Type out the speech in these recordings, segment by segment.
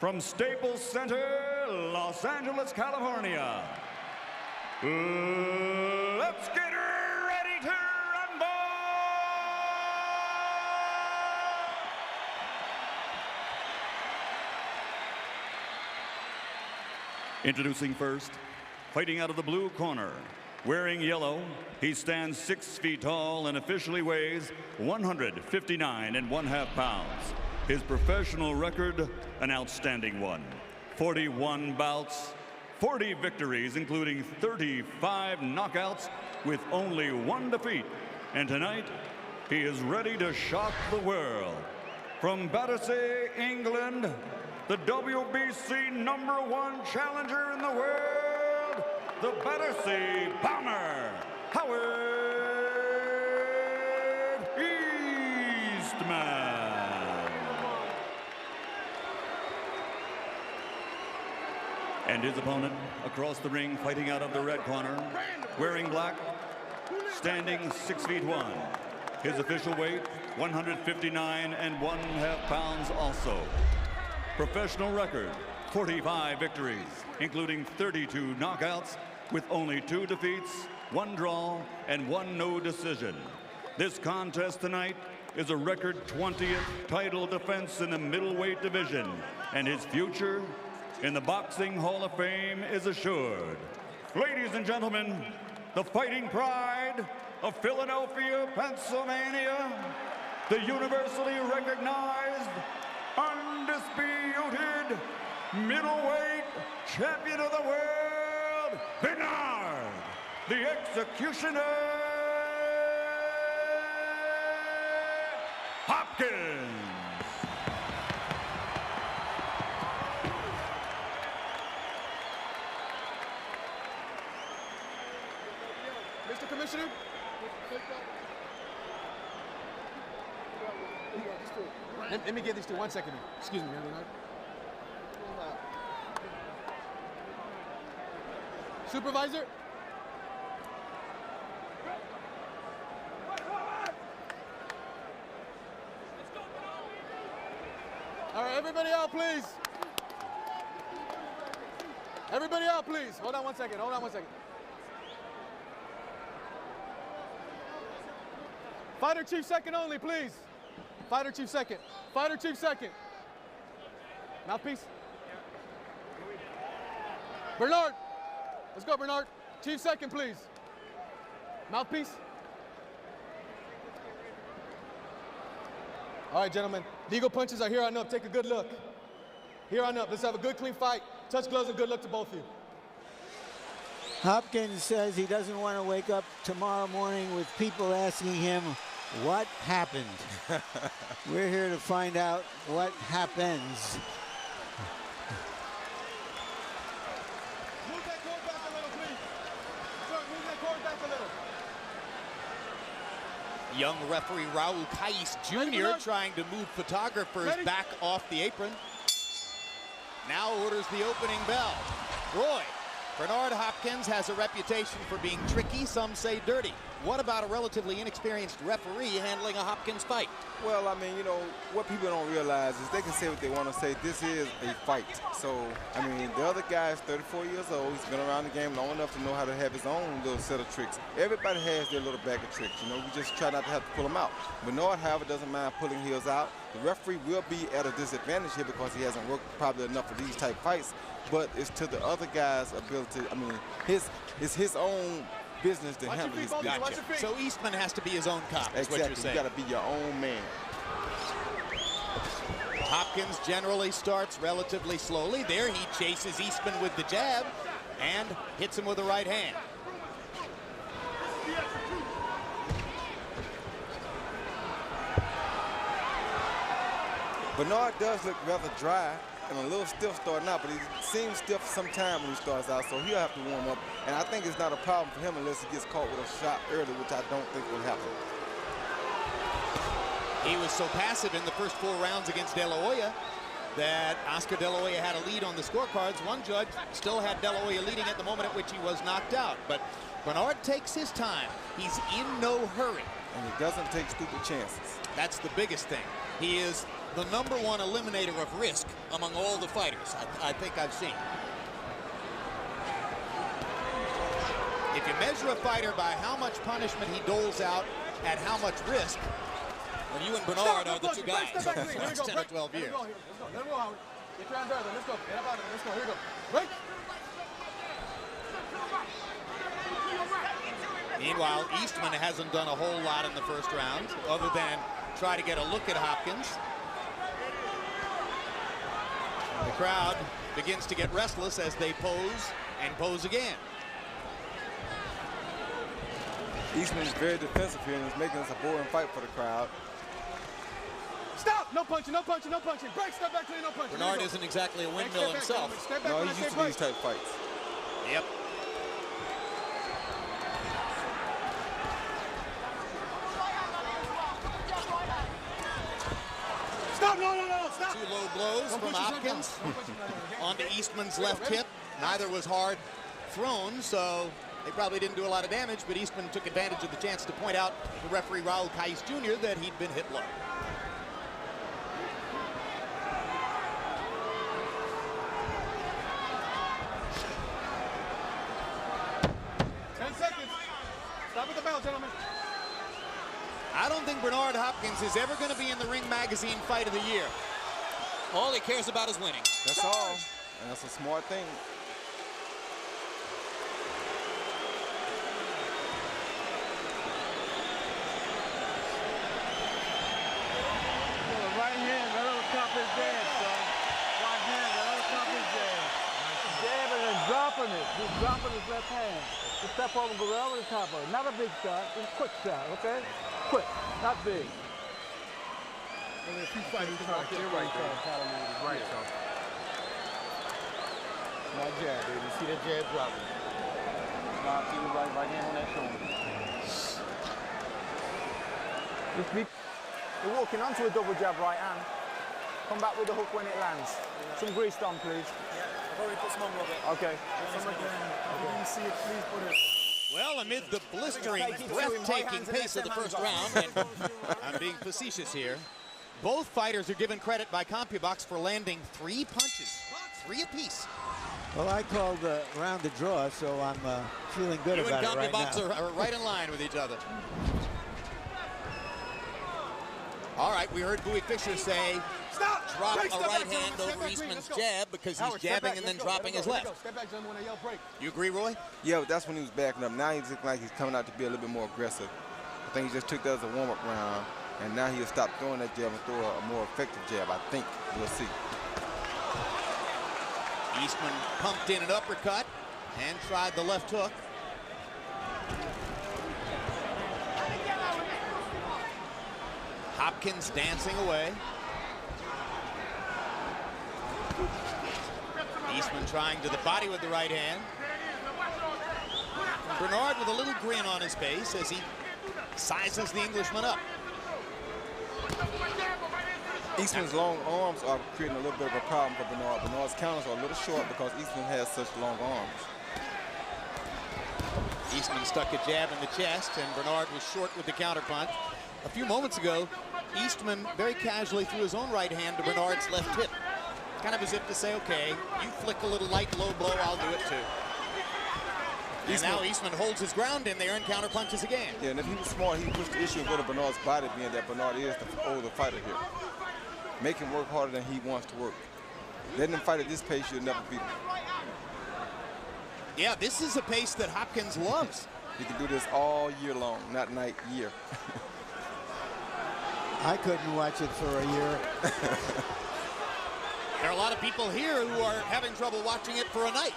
From Staples Center, Los Angeles, California. Let's get ready to rumble! Introducing first, fighting out of the blue corner. Wearing yellow, he stands 6 feet tall and officially weighs 159.5 pounds. His professional record, an outstanding one. 41 bouts, 40 victories, including 35 knockouts with only 1 defeat. And tonight, he is ready to shock the world. From Battersea, England, the WBC #1 challenger in the world, the Battersea Bomber, Howard Eastman. And his opponent across the ring, fighting out of the red corner, wearing black, standing 6 feet 1. His official weight, 159.5 pounds also. Professional record, 45 victories, including 32 knockouts, with only 2 defeats, 1 draw, and 1 no decision. This contest tonight is a record 20th title defense in the middleweight division, and his future in the Boxing Hall of Fame is assured. Ladies and gentlemen, the fighting pride of Philadelphia, Pennsylvania, the universally recognized, undisputed middleweight champion of the world, Bernard, the Executioner Hopkins. Mr. Commissioner? Let me get these two. 1 second. Excuse me, man. Supervisor? All right, everybody out, please. Everybody out, please. Hold on 1 second. Hold on 1 second. Fighter chief second only, please. Fighter chief second. Fighter chief second. Mouthpiece. Bernard. Let's go, Bernard. Chief second, please. Mouthpiece. All right, gentlemen. Legal punches are here on up. Take a good look. Here on up. Let's have a good, clean fight. Touch gloves and good luck to both of you. Hopkins says he doesn't want to wake up tomorrow morning with people asking him what happened. We're here to find out what happens. Move that cord back a little, please. Sir, move that cord back a little. Young referee Raul Cais Jr. trying to move photographers back off the apron. Now orders the opening bell. Roy, Bernard Hopkins has a reputation for being tricky, some say dirty. What about a relatively inexperienced referee handling a Hopkins fight? Well, I mean, you know, what people don't realize is they can say what they want to say. This is a fight. So, I mean, the other guy is 34 years old. He's been around the game long enough to know how to have his own little set of tricks. Everybody has their little bag of tricks. You know, we just try not to have to pull them out. Bernard, however, doesn't mind pulling heels out. The referee will be at a disadvantage here because he hasn't worked probably enough of these type fights. But it's to the other guy's ability. I mean, it's his own business to handle his business. Gotcha. So Eastman has to be his own cop, is what you're saying. You got to be your own man. Hopkins generally starts relatively slowly. There he chases Eastman with the jab and hits him with the right hand. Bernard does look rather dry and a little stiff starting out, but he seems stiff sometime when he starts out, so he'll have to warm up. And I think it's not a problem for him unless he gets caught with a shot early, which I don't think will happen. He was so passive in the first 4 rounds against De La Hoya that Oscar De La Hoya had a lead on the scorecards. One judge still had De La Hoya leading at the moment at which he was knocked out. But Bernard takes his time. He's in no hurry. And he doesn't take stupid chances. That's the biggest thing. He is the #1 eliminator of risk among all the fighters I think I've seen. If you measure a fighter by how much punishment he doles out at how much risk, well, you and Bernard are the two guys for the last 10 or 12 years. Let's go. Let him go, Howard. Get your hands there. Let's go. Get up out of it. Let's go. Here we go. Break. Meanwhile, Eastman hasn't done a whole lot in the first round other than try to get a look at Hopkins. The crowd begins to get restless as they pose and pose again. Eastman is very defensive here and is making this a boring fight for the crowd. Stop! No punching, no punching, no punching. Break, step back, clean, no punching. Bernard isn't exactly a windmill himself. Step back No, when I he's say used to break. these type of fights. Yep. Stop! No, stop! 2 low blows from Hopkins onto Eastman's left hip. Neither was hard thrown, so they probably didn't do a lot of damage, but Eastman took advantage of the chance to point out to referee Raul Kais Jr. that he'd been hit low. Stop at the bell, gentlemen. I don't think Bernard Hopkins is ever going to be in the Ring Magazine Fight of the Year. All he cares about is winning. That's all. And that's a smart thing. Right hand, that other top is dead, son. Right hand, that other top is dead. Jabbing and dropping it. He's dropping his left hand. Just step over, go right over the top of it. Not a big shot, just a quick shot, okay? Quick, not big. And if you fight, you're right there. Right, son. My jab, baby. You see that jab dropping? Now, see the right hand on that shoulder. Just be. You're walking onto a double jab right hand. Come back with the hook when it lands. Some grease done, please. Yeah, I've already put some on, Robert. Okay. Some again. If you didn't see it, please put it. Well, amid the blistering, breathtaking pace of the first round, and I'm being facetious here, both fighters are given credit by CompuBox for landing 3 punches, 3 apiece. Well, I called the round a draw, so I'm feeling good about it right now. You and CompuBox are right in line with each other. All right, we heard Bowie Fischer say, drop a right hand over Eastman's jab because he's jabbing and then dropping his left. Step back, gentlemen, when I yell break. You agree, Roy? Yeah, but that's when he was backing up. Now he's looking like he's coming out to be a little bit more aggressive. I think he just took that as a warm-up round, and now he'll stop throwing that jab and throw a more effective jab, I think. We'll see. Eastman pumped in an uppercut and tried the left hook. Hopkins dancing away. Eastman trying to the body with the right hand. Bernard with a little grin on his face as he sizes the Englishman up. Eastman's long arms are creating a little bit of a problem for Bernard. Bernard's counters are a little short because Eastman has such long arms. Eastman stuck a jab in the chest, and Bernard was short with the counterpunch. A few moments ago, Eastman very casually threw his own right hand to Bernard's left hip. Kind of as if to say, okay, you flick a little light low blow, I'll do it too. And now Eastman holds his ground in there and counterpunches again. Yeah, and if he was smart, he pushed the issue and go to Bernard's body, being that Bernard is the older fighter here. Make him work harder than he wants to work. Letting him fight at this pace, you'll never beat him. Yeah, this is a pace that Hopkins loves. He can do this all year long, not night, year. I couldn't watch it for a year. There are a lot of people here who are having trouble watching it for a night.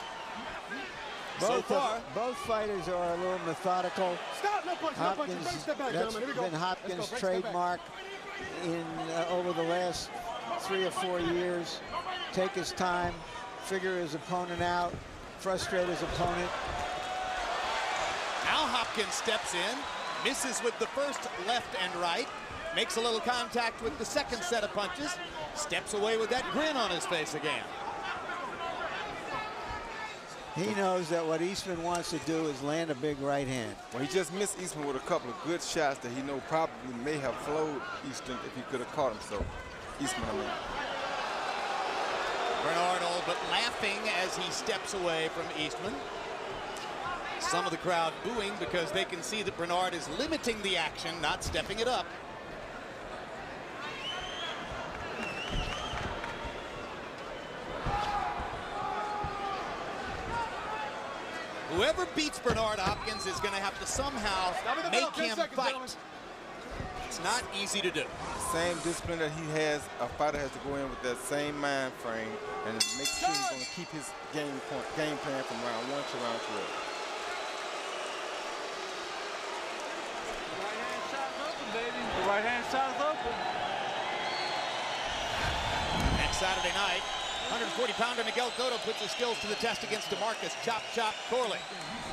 Both fighters are a little methodical. Stop, no punch, no punch. Break, step back, That's gentlemen. Here we go. been Hopkins' Let's go, break, trademark in over the last 3 or 4 years. Take his time, figure his opponent out, frustrate his opponent. Now Hopkins steps in, misses with the first left and right, makes a little contact with the second set of punches, steps away with that grin on his face again. He knows that what Eastman wants to do is land a big right hand. Well, he just missed Eastman with a couple of good shots that he know probably may have flowed Eastman if he could have caught him. So Eastman, I mean. Bernard all but laughing as he steps away from Eastman. Some of the crowd booing because they can see that Bernard is limiting the action, not stepping it up. Whoever beats Bernard Hopkins is going to have to somehow make him fight. It's not easy to do. The same discipline that he has, a fighter has to go in with that same mind frame and make sure he's going to keep his game plan from round 1 to round 12. Right hand shot's open, baby. The right hand shot's open. Next Saturday night, 140-pounder Miguel Cotto puts his skills to the test against DeMarcus Chop Chop Corley.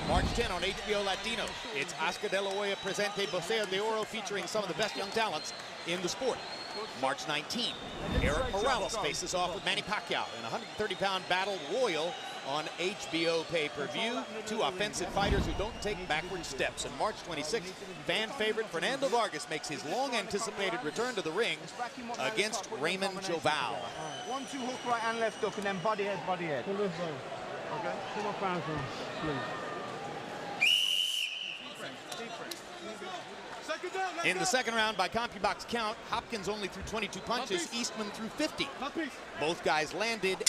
March 10 on HBO Latino. It's Oscar De La Hoya Presente Boxeo de Oro featuring some of the best young talents in the sport. March 19, Eric Morales faces off with Manny Pacquiao in a 130-pound battle royal on HBO pay-per-view. Two offensive fighters who don't take backward steps. And March 26, fan favorite Fernando Vargas makes his long-anticipated return to the ring against Raymond Joval. 1-2 hook right and left hook, and then body head, body head. Okay? Come on, pounds on, please. In the second round, by CompuBox count, Hopkins only threw 22 punches, Eastman threw 50. Both guys landed 8.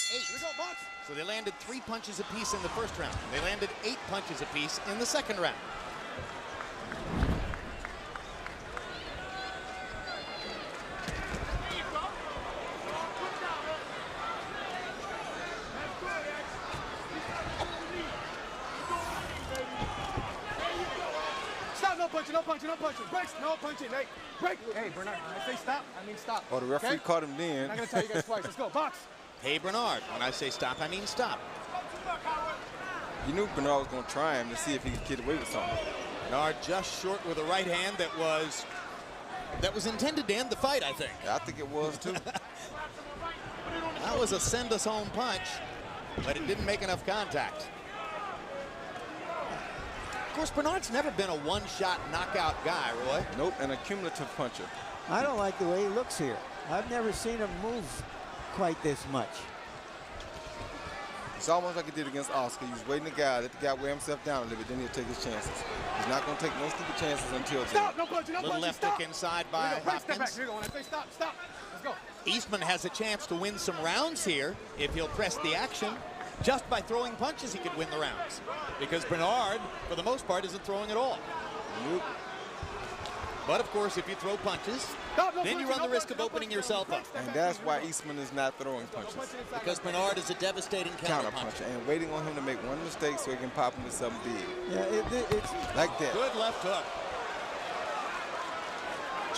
So they landed 3 punches apiece in the first round. They landed 8 punches apiece in the second round. No punching, no punching. Breaks, no punching. Hey, break. Hey, Bernard, when I say stop, I mean stop. Oh, the referee caught him then. I'm not going to tell you guys twice. Let's go. Box. Hey, Bernard, when I say stop, I mean stop. You knew Bernard was going to try him to see if he could get away with something. Bernard just short with a right hand that was intended to end the fight, I think. Yeah, I think it was, too. That was a send-us-home punch, but it didn't make enough contact. Of course, Bernard's never been a one-shot knockout guy, Roy. Nope, and a cumulative puncher. I don't like the way he looks here. I've never seen him move quite this much. It's almost like he did against Oscar. He was waiting the guy, let the guy wear himself down a little bit, then he'll take his chances. He's not going to take no stupid chances until stop, no punching, no little punching, left stop. hook inside by Hopkins. Step back. Here you go. When I say stop, stop. Let's go. Eastman has a chance to win some rounds here if he'll press the action. Just by throwing punches, he could win the rounds. Because Bernard, for the most part, isn't throwing at all. Nope. But, of course, if you throw punches, then you run the risk of opening yourself up. And that's why Eastman is not throwing punches. Because Bernard is a devastating counter-puncher. And waiting on him to make one mistake so he can pop him with something big. Yeah, it's like that. Good left hook.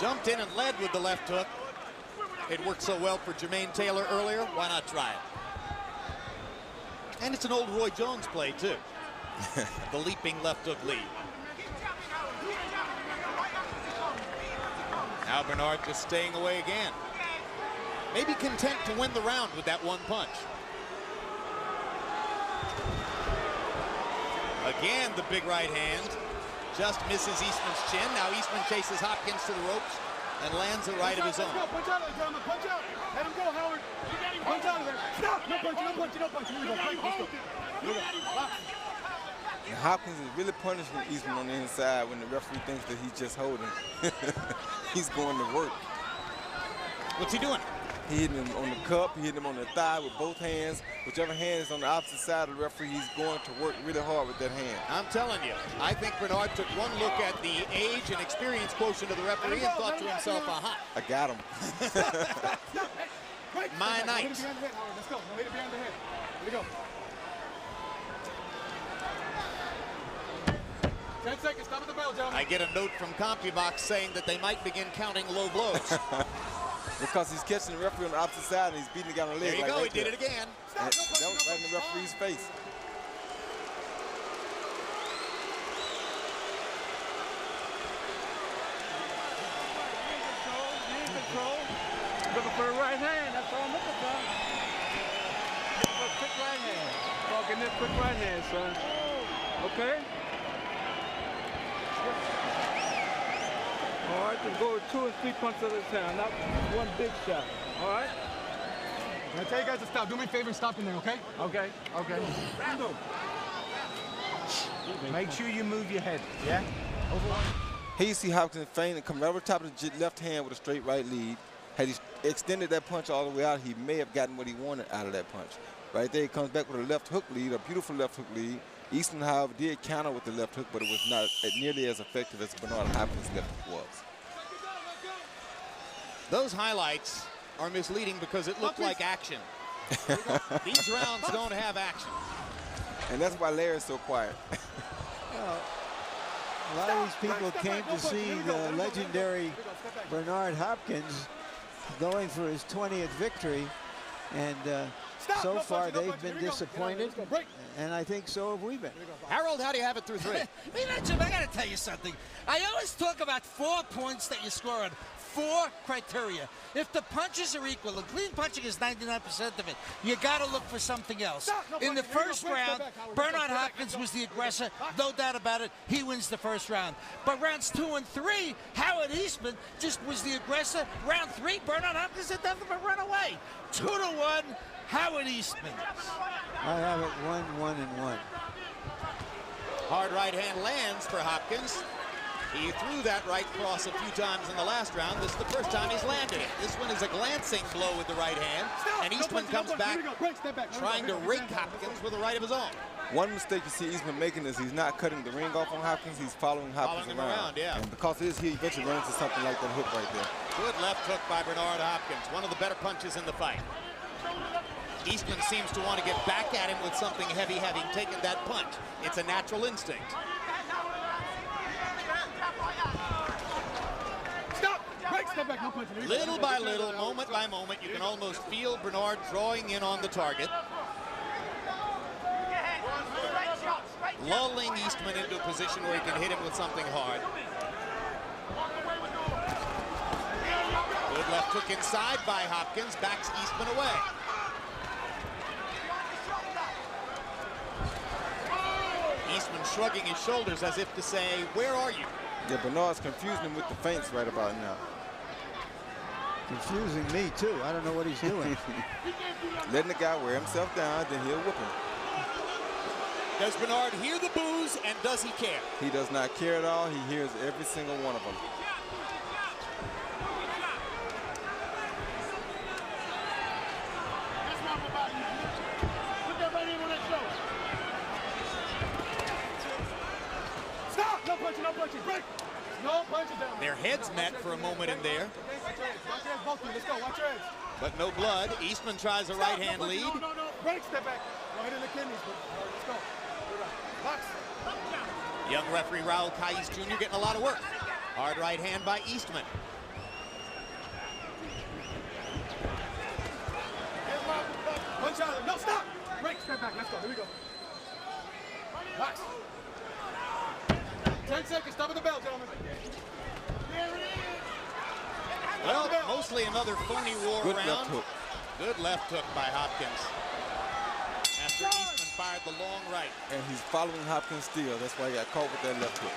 Jumped in and led with the left hook. It worked so well for Jermaine Taylor earlier. Why not try it? And it's an old Roy Jones play, too. The leaping left hook lead. Now Bernard just staying away again. Maybe content to win the round with that one punch. Again, the big right hand. Just misses Eastman's chin. Now Eastman chases Hopkins to the ropes and lands a right of his own. Punch out of there, gentlemen. Punch out. Let him go, Howard. Punch out of there. Stop. No punching, no punching, no punching. Here we go. Let's go. Here we go. And Hopkins is really punishing Eastman on the inside when the referee thinks that he's just holding. He's going to work. What's he doing? He hitting him on the cup, he hitting him on the thigh with both hands. Whichever hand is on the opposite side of the referee, he's going to work really hard with that hand. I'm telling you, I think Bernard took one look at the age and experience quotient of the referee and thought to himself, aha. I got him. My night. Let's go. Hit it behind the head. Here we go. 10 seconds. Stop at the bell, gentlemen. I get a note from CompuBox saying that they might begin counting low blows. Because he's catching the referee on the opposite side and he's beating the guy on the leg. There you go, he did it again. That was right in the referee's face. Looking for the right hand, that's all I'm looking for. Looking for a quick right hand. Talking this quick right hand, son. Okay? All right, just go 2 or 3 punches at a time, not one big shot. All right. I tell you guys to stop. Do me a favor and stop in there, okay? Okay. Okay. Make sure you move your head. Yeah. Over one. Here you see Hopkins feint and come right over the top of the left hand with a straight right lead. Had he extended that punch all the way out, he may have gotten what he wanted out of that punch. Right there, he comes back with a left hook lead, a beautiful left hook lead. Eastman, however, did counter with the left hook, but it was not nearly as effective as Bernard Hopkins' left hook was. Those highlights are misleading because it looked like action. These rounds don't have action. And that's why Larry's so quiet. Well, a lot of these people came to see the legendary Bernard Hopkins going for his 20th victory, and so far they've been disappointed, and I think so have we been. Harold, how do you have it through 3? Hey, Jim, I got to tell you something. I always talk about 4 points that you score on. 4 criteria. If the punches are equal, and clean punching is 99% of it, you got to look for something else. In the first round, Bernard Hopkins was the aggressor, no doubt about it. He wins the first round. But rounds 2 and 3, Howard Eastman just was the aggressor. Round 3, Bernard Hopkins had nothing but run away. 2-1, Howard Eastman. I have it 1-1 and 1. Hard right hand lands for Hopkins. He threw that right cross a few times in the last round. This is the first time he's landed it. This one is a glancing blow with the right hand. And Eastman comes back trying to rake Hopkins with a right of his own. One mistake you see Eastman making is he's not cutting the ring off on Hopkins. He's following Hopkins around. Yeah. And because of this, he eventually runs into something like that hook right there. Good left hook by Bernard Hopkins. One of the better punches in the fight. Eastman seems to want to get back at him with something heavy, having taken that punch. It's a natural instinct. Little by little, moment by moment, you can almost feel Bernard drawing in on the target. Lulling Eastman into a position where he can hit him with something hard. Good left hook inside by Hopkins, backs Eastman away. Eastman shrugging his shoulders as if to say, where are you? Yeah, Bernard's confusing him with the feints right about now. Confusing me, too. I don't know what he's doing. Letting the guy wear himself down, then he'll whip him. Does Bernard hear the boos, and does he care? He does not care at all. He hears every single one of them. Stop! No punching, no punching. Break! No punches down. Their heads met for a moment in there. Watch your heads, both of you. Let's go. Watch your heads. But no blood. Eastman tries a right hand lead. No. Break, step back. Don't hit in the kidneys. Let's go. Box. Young referee Raul Cais Jr. getting a lot of work. Hard right hand by Eastman. Punch out. No, stop. Break, step back. Let's go. Here we go. Box. 10 seconds. Stop at the bell, gentlemen. Well, mostly another phony war Good round. left hook. Good left hook by Hopkins. After Eastman fired the long right. And he's following Hopkins still. That's why he got caught with that left hook.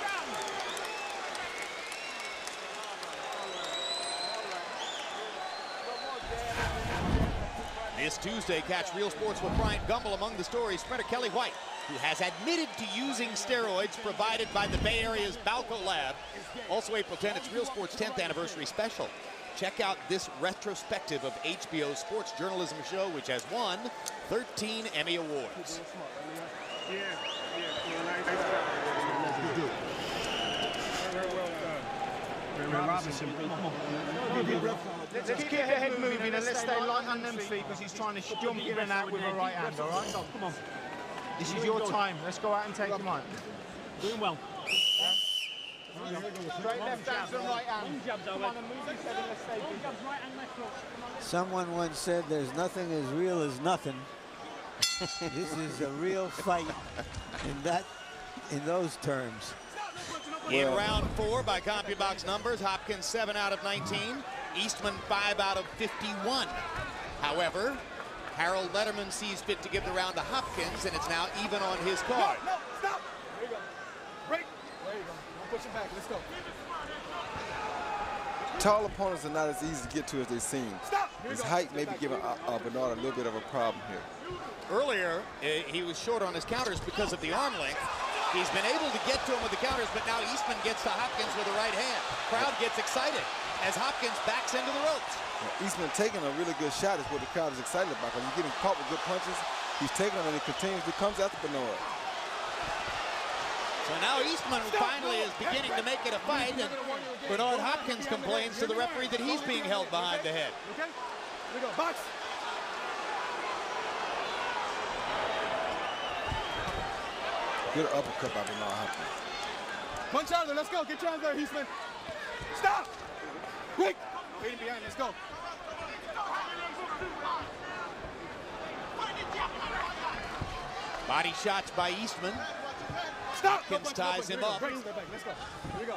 This Tuesday, catch Real Sports with Bryant Gumbel. Among the stories, sprinter Kelly White, who has admitted to using steroids provided by the Bay Area's Balco Lab. Also April 10, it's Real Sports 10th anniversary special. Check out this retrospective of HBO's sports journalism show, which has won 13 Emmy Awards. Let's keep the head moving and let's stay light on them feet because he's trying to jump in and out with a right hand, all right? Come on. This is your time. Let's go out and take them on. Doing well. Straight left hand and right hand. Come on and move your head and let's stay busy. Someone once said there's nothing as real as nothing. This is a real fight in those terms. In round 4 by CompuBox numbers, Hopkins 7 out of 19, Eastman 5 out of 51. However, Harold Letterman sees fit to give the round to Hopkins, and it's now even on his card. No, stop. There you go. Break. There you go. Don't push it back. Let's go. Tall opponents are not as easy to get to as they seem. His height may be giving Bernard a little bit of a problem here. Earlier, he was short on his counters because of the arm length. He's been able to get to him with the counters, but now Eastman gets to Hopkins with the right hand. Crowd gets excited as Hopkins backs into the ropes. Eastman taking a really good shot is what the crowd is excited about, because he's getting caught with good punches. He's taking them and he continuously comes after Bernard. So now Eastman finally is beginning to make it a fight, and Bernard Hopkins complains to the referee that he's being held behind the head. Okay, here we go, box. Good uppercut by Bernard Hopkins. Punch out of there, let's go, get your hands there, Eastman. Stop! Quick! Waiting behind, let's go. Body shots by Eastman. Stop! Hopkins ties him up. Let's go. Here we go.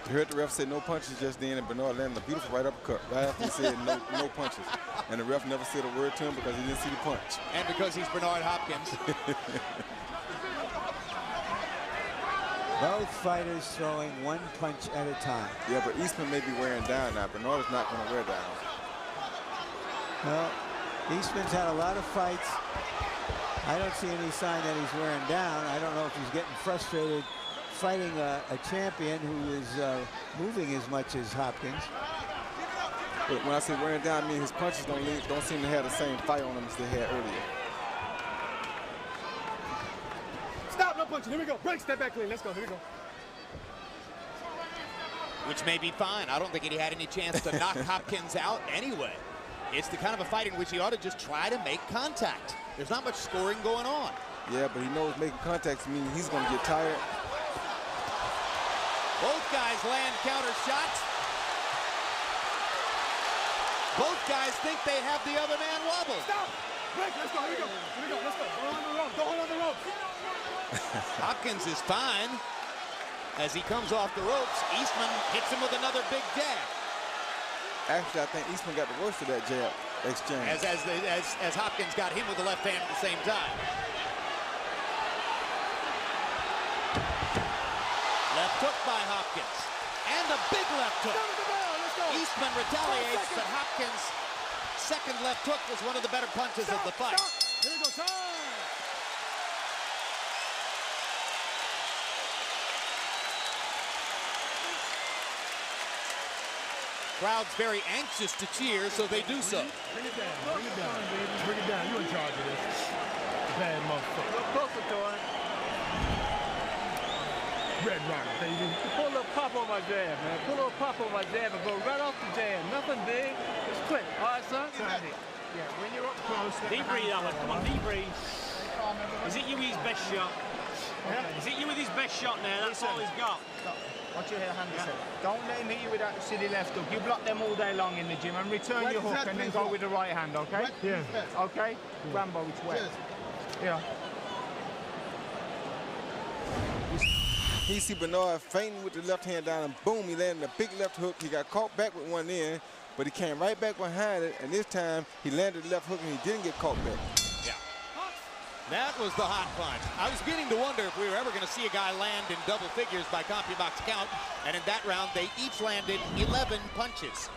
You heard the ref say no punches just then, and Bernard landed a beautiful right uppercut right after he said no punches. And the ref never said a word to him because he didn't see the punch. And because he's Bernard Hopkins. Both fighters throwing one punch at a time. Yeah, but Eastman may be wearing down now. Bernard is not going to wear down. Well, Eastman's had a lot of fights. I don't see any sign that he's wearing down. I don't know if he's getting frustrated fighting a champion who is moving as much as Hopkins. But when I say wearing down, I mean his punches don't seem to have the same fight on them as they had earlier. Stop, no punching, here we go. Break, step back clean, let's go, here we go. Which may be fine. I don't think he had any chance to knock Hopkins out anyway. It's the kind of a fight in which he ought to just try to make contact. There's not much scoring going on. Yeah, but he knows making contacts means he's going to get tired. Both guys land counter shots. Both guys think they have the other man wobbled. Stop! Break, let's go, here we go. Here we go, let's go. Go on the rope, go on the ropes. Hopkins is fine. As he comes off the ropes, Eastman hits him with another big jab. Actually, I think Eastman got the worst of that jab exchange. As Hopkins got him with the left hand at the same time. Left hook by Hopkins. And a big left hook. Eastman retaliates, but Hopkins' second left hook was one of the better punches of the fight. Here we go, time! Crowd's very anxious to cheer, so they do so. Bring it down, bring it down, baby. Bring it down, you in charge of this. Bad motherfucker. Look closer to him. Red Rock, baby. Put a little pop on my jab, man. Put a little pop on my jab and go right off the jab. Nothing big, just quick. All right, son? Yeah, when you're up close. Deep breathe, Alan. Come on, deep breathe. Is it you with his best shot? Is it you with his best shot now? That's all he's got. Watch your hand set. Don't let him hit you with that silly left hook. You block them all day long in the gym and return your hook and then go with the right hand, okay? Yeah. Okay? Rambo, it's wet. Yeah. He see Bernard feinting with the left hand down, and boom, he landed a big left hook. He got caught back with one end, but he came right back behind it, and this time he landed the left hook and he didn't get caught back. Yeah. That was the hot punch. I was beginning to wonder if we were ever going to see a guy land in double figures by CompuBox count, and in that round they each landed 11 punches.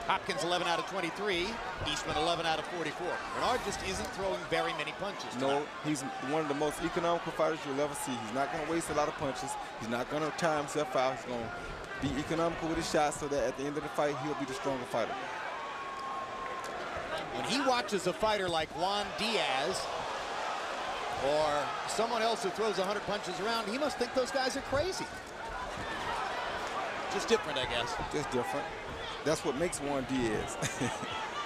Hopkins 11 out of 23, Eastman 11 out of 44. Bernard just isn't throwing very many punches tonight. No, he's one of the most economical fighters you'll ever see. He's not going to waste a lot of punches. He's not going to tire himself out. He's going to be economical with his shots so that at the end of the fight, he'll be the stronger fighter. When he watches a fighter like Juan Diaz or someone else who throws 100 punches around, he must think those guys are crazy. Just different, I guess. Just different. That's what makes Juan Diaz.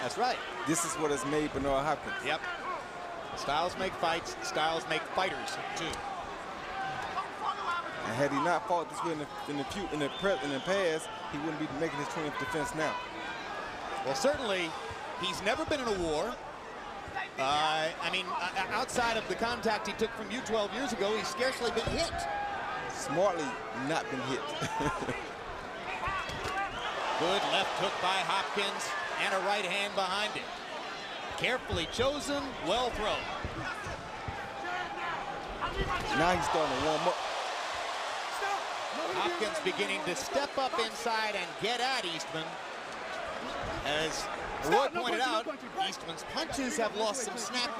That's right. This is what has made Bernard Hopkins. Yep. Styles make fights, styles make fighters, too. And had he not fought this way in the past, he wouldn't be making his 20th defense now. Well, certainly, he's never been in a war. I mean, outside of the contact he took from you 12 years ago, he's scarcely been hit. Smartly not been hit. Good left hook by Hopkins and a right hand behind it. Carefully chosen, well thrown. Now he's starting to warm up. Stop! No Hopkins beginning to step up inside and get at Eastman. As Roy pointed out, Eastman's punches have lost some snap.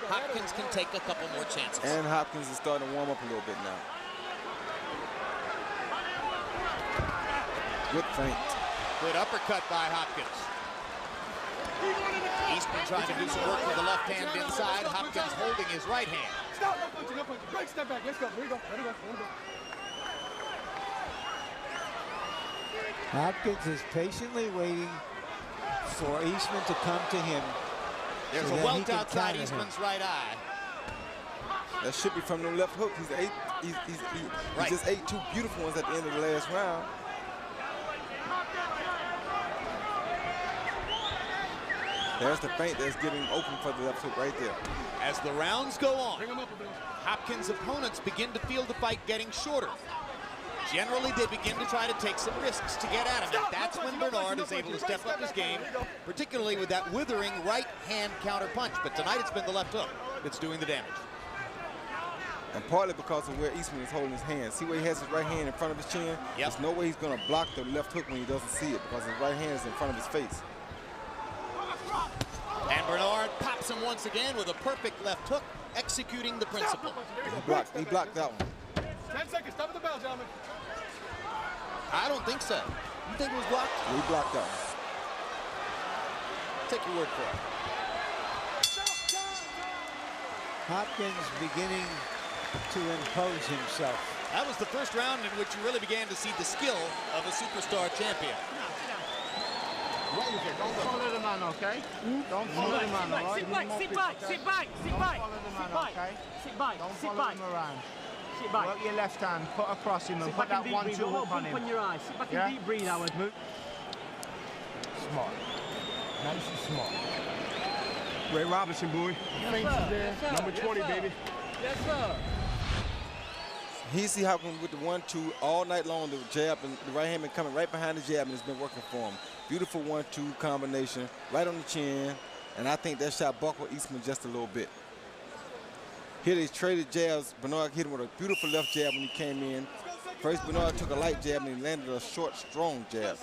Hopkins can take a couple more chances. And Hopkins is starting to warm up a little bit now. Good feint. Good uppercut by Hopkins. Eastman trying to do some work with the left hand inside. Hopkins holding his right hand. Stop, no punching, no punching. Break, step back. Let's go. Here we go. Let it go. Let it go. Hopkins is patiently waiting for Eastman to come to him. There's so a welt outside Eastman's right eye. That should be from the left hook. He just ate two beautiful ones at the end of the last round. There's the feint that's getting open for the left hook right there. As the rounds go on, Hopkins' opponents begin to feel the fight getting shorter. Generally, they begin to try to take some risks to get at him, and that's when Bernard is able to step up his game, particularly with that withering right hand counter punch. But tonight it's been the left hook that's doing the damage. And partly because of where Eastman is holding his hand. See where he has his right hand in front of his chin? Yep. There's no way he's going to block the left hook when he doesn't see it, because his right hand is in front of his face. And Bernard pops him once again with a perfect left hook, executing the principle. He blocked that one. 10 seconds, top of the bell, gentlemen. I don't think so. You think it was blocked? He blocked that one. Take your word for it. Hopkins beginning to impose himself. That was the first round in which you really began to see the skill of a superstar champion. Don't follow the man, okay? Don't follow the man, all right? Sit back, sit back, sit back, sit back. Sit back, sit back, don't sit follow back. him around. Sit back. Work your left hand, put across him and Sit put back that and deep breathe. 1-2 hook on Deep him. on your eyes. Sit back Yeah? and deep breathe, Howard. Smart. Nice and smart. Ray Robinson, boy. Number 20, baby. Yes, sir. He see Hopkins with the 1-2 all night long. The jab and the right hand been coming right behind the jab, and it's been working for him. Beautiful 1-2 combination, right on the chin, and I think that shot buckled Eastman just a little bit. Here they traded jabs. Bernard hit him with a beautiful left jab when he came in. First, Bernard took a light jab, and he landed a short, strong jab.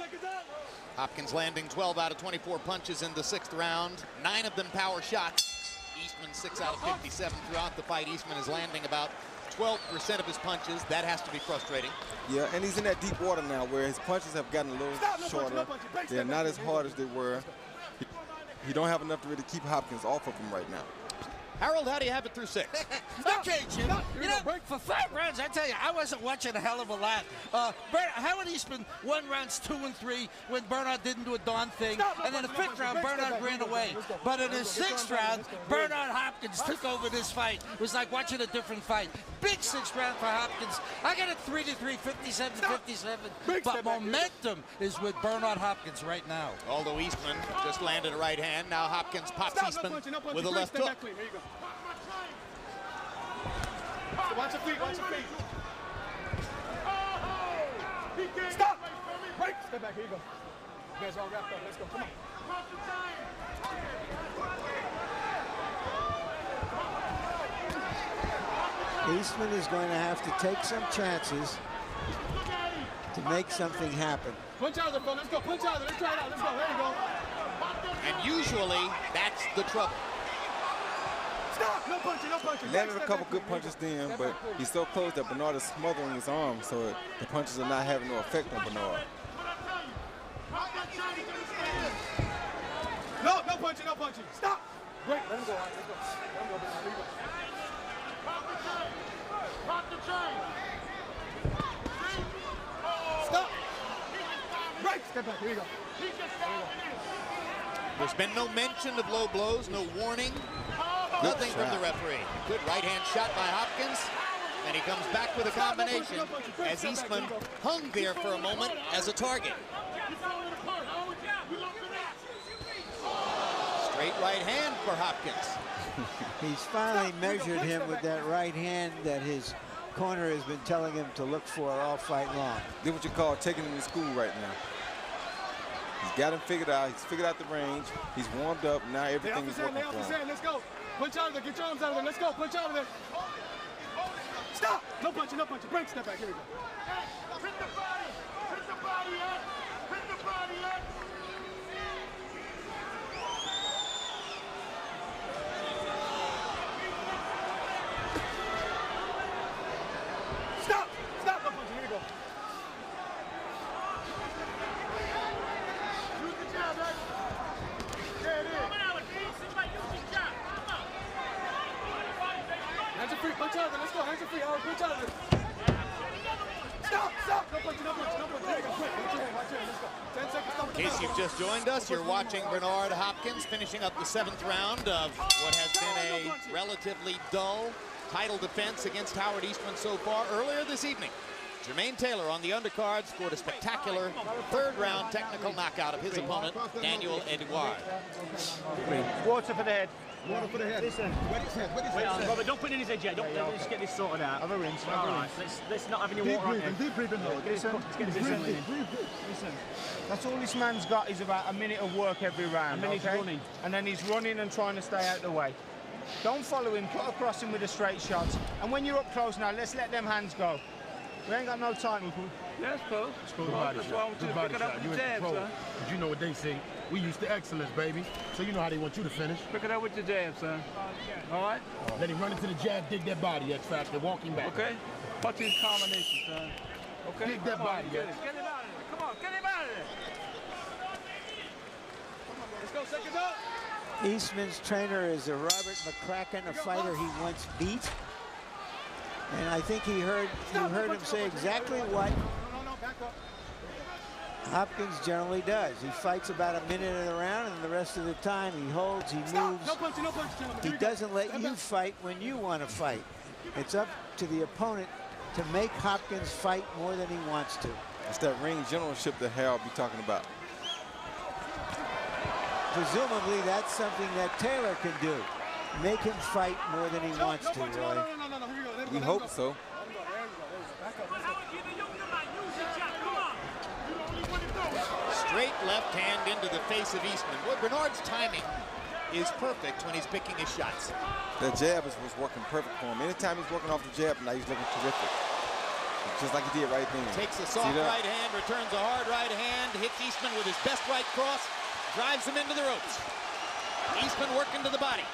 Hopkins landing 12 out of 24 punches in the 6th round, 9 of them power shots. Eastman 6 out of 57 throughout the fight. Eastman is landing about 12% of his punches. That has to be frustrating. Yeah, and he's in that deep water now where his punches have gotten a little shorter. They're not as hard as they were. He don't have enough to really keep Hopkins off of him right now. Harold, how do you have it through 6? Okay, Jim. You know, for 5 rounds, I tell you, I wasn't watching a hell of a lot. Howard Eastman won rounds 2 and 3 when Bernard didn't do a darn thing. And in the 5th round, Bernard ran away. But in the 6th round, Bernard Hopkins took over this fight. It was like watching a different fight. Big 6th round for Hopkins. I got it 3-3, 57-57. But momentum is with Bernard Hopkins right now. Although Eastman just landed a right hand, now Hopkins pops Eastman with a left hook. There you go. Watch your feet, watch your feet. Stop! Break! Step back, here you go. You guys are all wrapped up, let's go, come on. Eastman is going to have to take some chances to make something happen. Punch out of the phone, let's go, punch out of it, let's try it out, let's go, there you go. And usually, that's the trouble. Stop! No punching, no punching. Landed a couple good punches then, but he's so close that Bernard is smothering his arm, so the punches are not having no effect on Bernard. No, no punching, no punching. Stop! Break, let him go, let's go. Let him go, let him go. Stop! Break! Step back, here you go. There's been no mention of low blows, no warning, nothing from the referee. Good right hand shot by Hopkins, and he comes back with a combination as Eastman hung there for a moment as a target. Straight right hand for Hopkins. He's finally measured him with that right hand that his corner has been telling him to look for all fight long. Did what you call taking him to school right now. He's got him figured out. He's figured out the range. He's warmed up. Now everything is working for him. Let's go. Punch out of there. Get your arms out of there. Let's go. Punch out of there. Stop! No punching, no punching. Break, step back. Here we go. Hit the body! Hit the body up! Hit the body up! Stop! Stop! No punching. Here we go. Use the jab, man. There it is. Hands are free. Punch out of it. Let's go. Hands are free. Howard, punch out of it. Stop! Stop! No punching, no punching, no punching. There you go. Quick. Watch your hand. Watch your hand. Let's go. 10 seconds. Stop with the In case bell. you've just joined us, you're watching Bernard Hopkins finishing up the 7th round of what has been a relatively dull title defense against Howard Eastman so far. Earlier this evening, Jermaine Taylor on the undercard scored a spectacular 3rd round technical knockout of his opponent, Daniel Edouard. Water for the head. Water for the head. Listen. Wet his head. Wet his Wait head. on, Robert, don't put it in his head yet. Let's get this sorted out. Have a rinse. All right, let's not have any Deep water on breathing. it. Deep breathing. Listen. Let's get this in. Listen. That's all this man's got is about a minute of work every round. And then he's okay? running. And then he's running and trying to stay out of the way. Don't follow him. Cut across him with a straight shot. And when you're up close now, let's let them hands go. We ain't got no time. Yeah, it's cool. It's cool. That's why I want you to pick it up You with the in jabs, control. son. But you know what they say. We used to excellence, baby. So you know how they want you to finish. Pick it up with the jabs, son. All right? Let him run into the jab, dig that body, X Factor, walk him back. Okay? Watch his combination, son. Okay? Dig that Come on, body, get X. it. Get it out of there. Come on, get him out of there. Let's go. Seconds up. Eastman's trainer is a Robert McCracken, a fighter he once beat. And I think you heard him say exactly what No, back up. Hopkins generally does. He fights about a minute in the round, and the rest of the time he holds, he Stop. moves. No punching, no punching, gentlemen. He Here we go. doesn't let Step you back. fight when you want to fight. It's up to the opponent to make Hopkins fight more than he wants to. It's that ring generalship that Hal be talking about. Presumably, that's something that Taylor can do. Make him fight more than he wants No to, punching. Roy. No. Here we go. Let him go. We Let him hope go. so. There you go. Back up. Let's go. Straight left hand into the face of Eastman. Boy, Bernard's timing is perfect when he's picking his shots. That jab was working perfect for him. Anytime he's working off the jab, now he's looking terrific. Just like he did right then. Takes a soft right hand, returns a hard right hand, hits Eastman with his best right cross, drives him into the ropes. Eastman working to the body.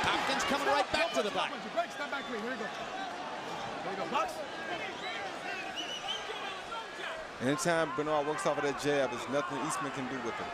Hopkins coming right back to the body. Break, step back, here we go. There you go. Box. Anytime Bernard works off of that jab, there's nothing Eastman can do with him.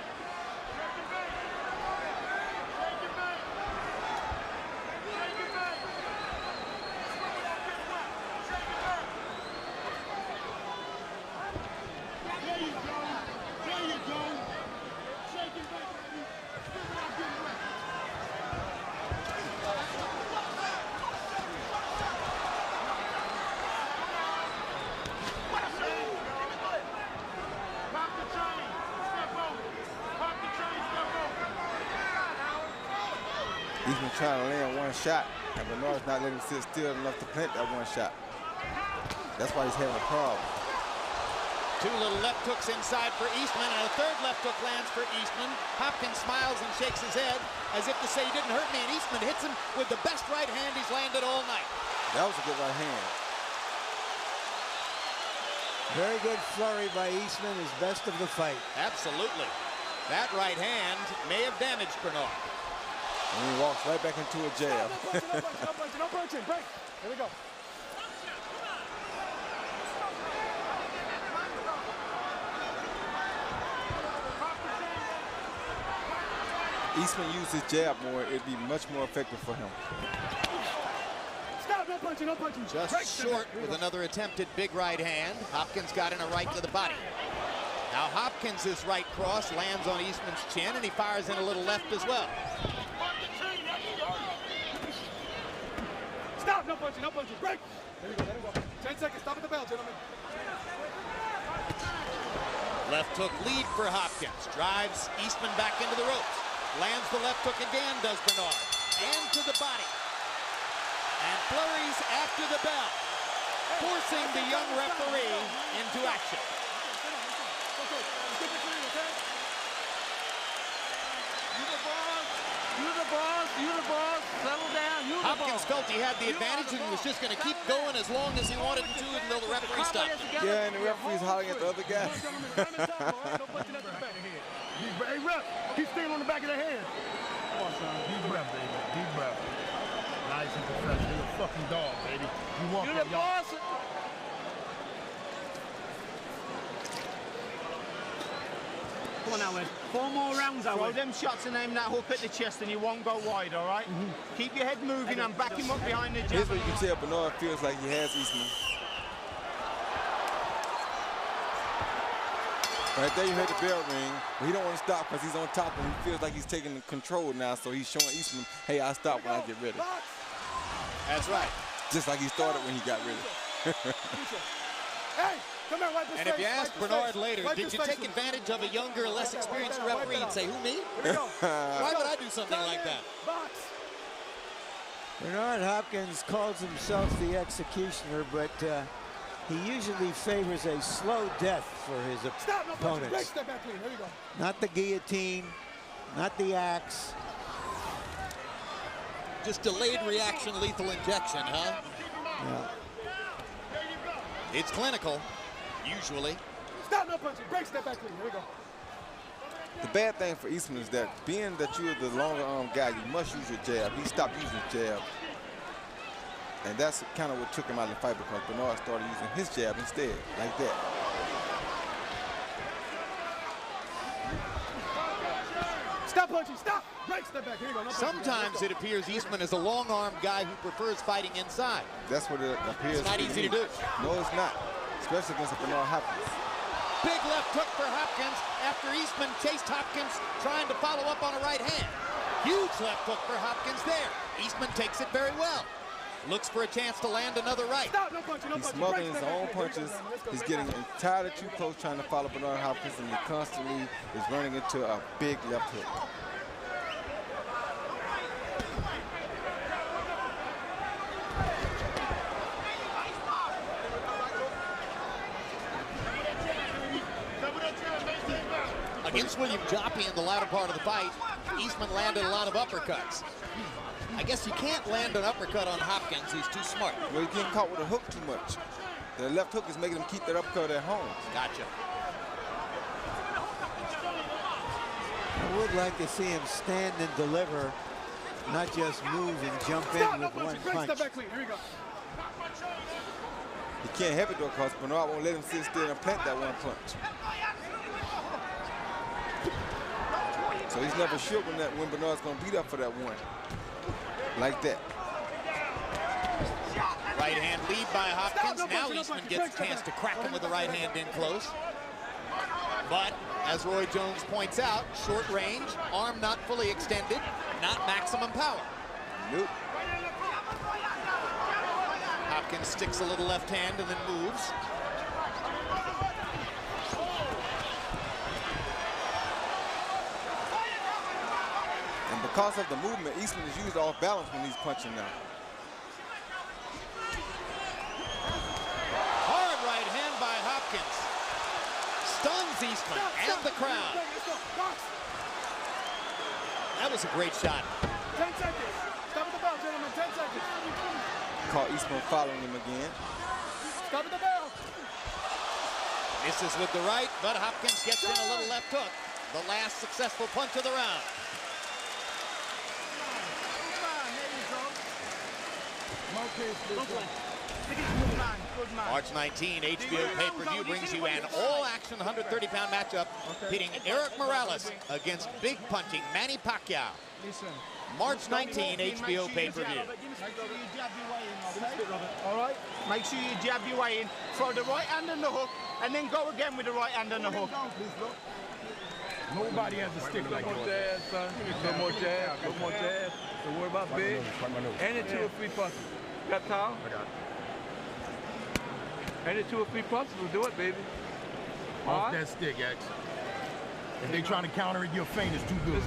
Eastman trying to land one shot, and Bernard's not letting him sit still enough to plant that one shot. That's why he's having a problem. 2 little left hooks inside for Eastman, and a 3rd left hook lands for Eastman. Hopkins smiles and shakes his head as if to say, "You didn't hurt me," and Eastman hits him with the best right hand he's landed all night. That was a good right hand. Very good flurry by Eastman, his best of the fight. Absolutely. That right hand may have damaged Bernard. And he walks right back into a jab. No punching. Break. Here we go. Eastman used his jab more, it'd be much more effective for him. Stop. No punching. No punching. Just Break. short with another attempted big right hand. Hopkins got in a right to the body. Now Hopkins' right cross lands on Eastman's chin, and he fires in a little left as well. Stop. No punching. No punching. Break. There we go. Let him go. 10 seconds. Stop at the bell, gentlemen. Left hook lead for Hopkins. Drives Eastman back into the ropes. Lands the left hook again, does Bernard. And to the body. And flurries after the bell, forcing the young referee into action. You the boss. You the boss. Settle down. You Hopkins felt he had the advantage and he was just going to keep going as long as he wanted to until the referee stopped. Yeah, and the referee's hollering at the other guy. Hey, ref, he's staying on the back of the hand. Come on, son. Deep breath, baby. Deep breath. Nice and professional. You're a fucking dog, baby. You walk You're the boss. Come on now, Ed. 4 more rounds, Throw them shots and aim that hook at the chest and you won't go wide, all right? Keep your head moving and back him up behind the jab. Here's what you can tell Bernard feels like he has Eastman. Right there you heard the bell ring, but he don't want to stop because he's on top and he feels like he's taking control now, so he's showing Eastman, hey, I'll stop when I get ready. That's right. Just like he started when he got ready. Hey, come here, wipe his And if face, you ask wipe his Bernard face. later, Wipe did his you face take with me. advantage of a younger, less experienced referee and say, who, me? Here we go. Why would I do something like that? Box. Bernard Hopkins calls himself the executioner, but he usually favors a slow death for his Stop, no punches. Break, opponents. step back clean. Here we go. Not the guillotine, not the axe. Just delayed reaction, lethal injection, huh? Yeah. It's clinical, usually. Stop, no punches. Break, step back clean. Here we go. The bad thing for Eastman is that being that you're the longer arm guy, you must use your jab. He stopped using his jab. And that's kind of what took him out of the fight because Bernard started using his jab instead, like that. Stop punching. Stop. Break, step back. Here you go. No punches. Sometimes it appears Eastman is a long-armed guy who prefers fighting inside. That's what it appears. It's not easy to do. No, it's not, especially against Bernard Hopkins. Big left hook for Hopkins after Eastman chased Hopkins trying to follow up on a right hand. Huge left hook for Hopkins there. Eastman takes it very well. Looks for a chance to land another right. Stop, no punching, no He's punching. smothering Break, his step own back. punches. He's getting entirely too close trying to follow Bernard Hopkins, and he constantly is running into a big left hook. Against William Joppy in the latter part of the fight, Eastman landed a lot of uppercuts. I guess you can't land an uppercut on Hopkins. He's too smart. Well, he's getting caught with a hook too much. The left hook is making him keep that uppercut at home. Gotcha. I would like to see him stand and deliver, not just move and jump in with one Break, punch. step back clean. Here we go. He can't have it though because Bernard won't let him sit still and plant that one punch. So he's never sure when Bernard's going to beat up for that one. Like that. Right hand lead by Hopkins. Now Eastman gets a chance to crack him with the right hand in close. But, as Roy Jones points out, short range, arm not fully extended, not maximum power. Nope. Hopkins sticks a little left hand and then moves. And because of the movement, Eastman is used off balance when he's punching now. Hard right hand by Hopkins. Stuns Eastman and the crowd. That was a great shot. 10 seconds. Stop at the bell, gentlemen. 10 seconds. Caught Eastman following him again. Stop at the bell. Misses with the right, but Hopkins gets in a little left hook. The last successful punch of the round. March 19, HBO pay-per-view brings you an all-action 130-pound matchup pitting Eric Morales against big punching Manny Pacquiao. March 19, HBO pay-per-view. All right? Make sure you jab your way in. Throw the right hand on the hook, and then go again with the right hand on the hook. Nobody has a stick like yours. Jab, son. A little more jab, a little more jab. Don't worry about big. Any 2 or 3 punches. Got Tom? I got it. Any 2 or 3 punches will do it, baby. Off that stick, X. If they trying to counter it, your feint is too good.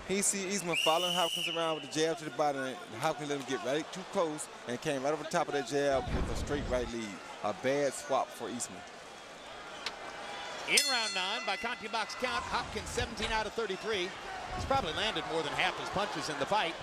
He see Eastman following Hopkins around with the jab to the body, and Hopkins let him get right too close and came right over the top of that jab with a straight right lead. A bad swap for Eastman. In round 9, by CompuBox count, Hopkins 17 out of 33. He's probably landed more than half his punches in the fight.